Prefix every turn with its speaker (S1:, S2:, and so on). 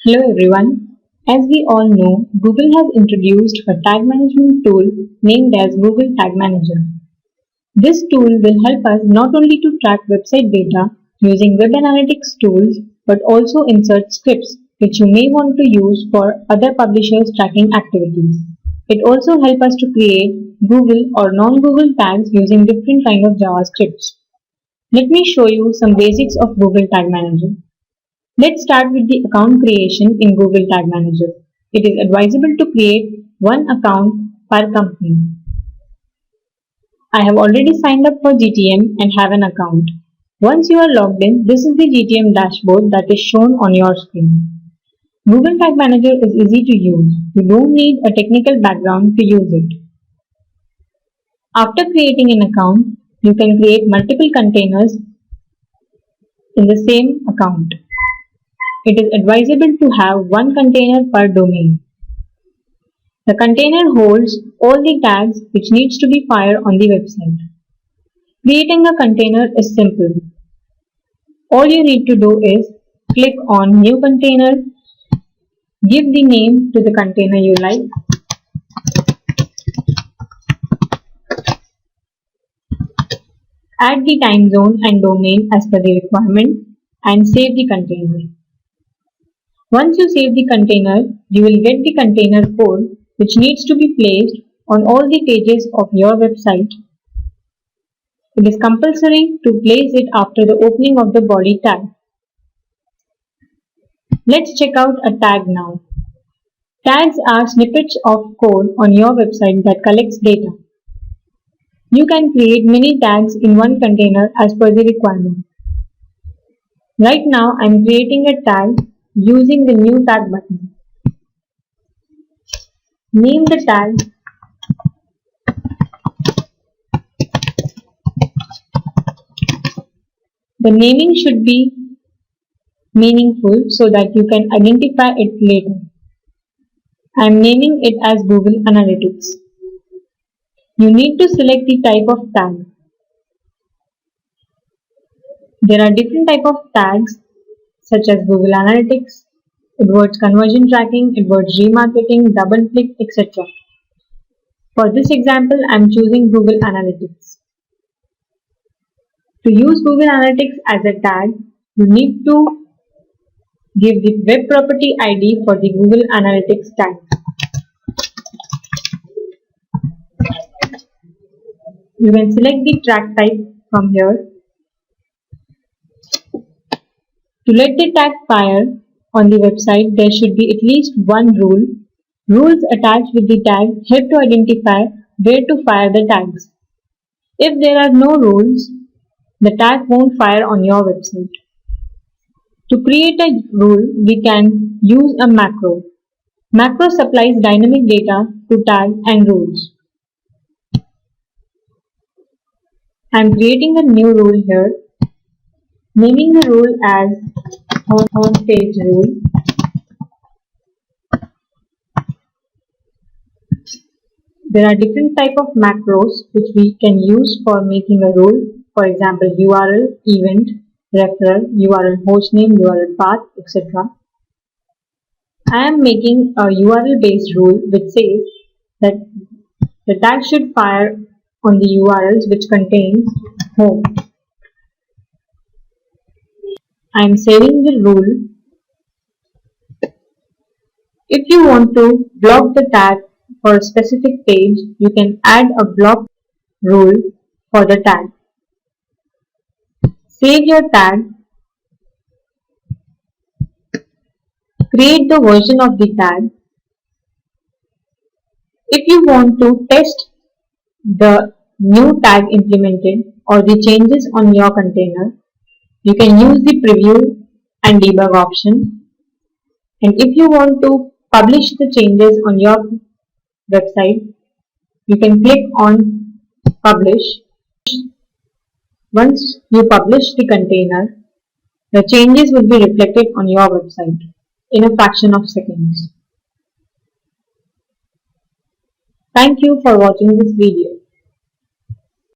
S1: Hello everyone. As we all know, Google has introduced a tag management tool named as Google Tag Manager. This tool will help us not only to track website data using web analytics tools but also insert scripts which you may want to use for other publishers' tracking activities. It also helps us to create Google or non-Google tags using different kind of JavaScripts. Let me show you some basics of Google Tag Manager. Let's start with the account creation in Google Tag Manager. It is advisable to create one account per company. I have already signed up for GTM and have an account. Once you are logged in, this is the GTM dashboard that is shown on your screen. Google Tag Manager is easy to use. You don't need a technical background to use it. After creating an account, you can create multiple containers in the same account. It is advisable to have one container per domain. The container holds all the tags which needs to be fired on the website. Creating a container is simple. All you need to do is click on New Container, give the name to the container you like, add the time zone and domain as per the requirement, and save the container. Once you save the container, you will get the container code which needs to be placed on all the pages of your website. It is compulsory to place it after the opening of the body tag. Let's check out a tag now. Tags are snippets of code on your website that collects data. You can create many tags in one container as per the requirement. Right now I am creating a tag using the new tag button. Name the tag The naming should be meaningful so that you can identify it later. I am naming it as Google Analytics. You need to select the type of tag. There are different types of tags such as Google Analytics, AdWords conversion tracking, AdWords remarketing, double click, etc. For this example, I am choosing Google Analytics. To use Google Analytics as a tag, you need to give the web property ID for the Google Analytics tag. You can select the track type from here. To let the tag fire on the website, there should be at least one rule. Rules attached with the tag help to identify where to fire the tags. If there are no rules, the tag won't fire on your website. To create a rule, we can use a macro. Macro supplies dynamic data to tag and rules. I am creating a new rule here, naming the rule as homepage rule. There are different types of macros which we can use for making a rule. For example, URL, event, referral, URL hostname, URL path, etc. I am making a URL based rule which says that the tag should fire on the URLs which contains home. I am saving the rule. If you want to block the tag for a specific page, you can add a block rule for the tag. Save your tag. Create the version of the tag. If you want to test the new tag implemented or the changes on your container, you can use the preview and debug option. And if you want to publish the changes on your website, you can click on publish. Once you publish the container, the changes will be reflected on your website in a fraction of seconds. Thank you for watching this video.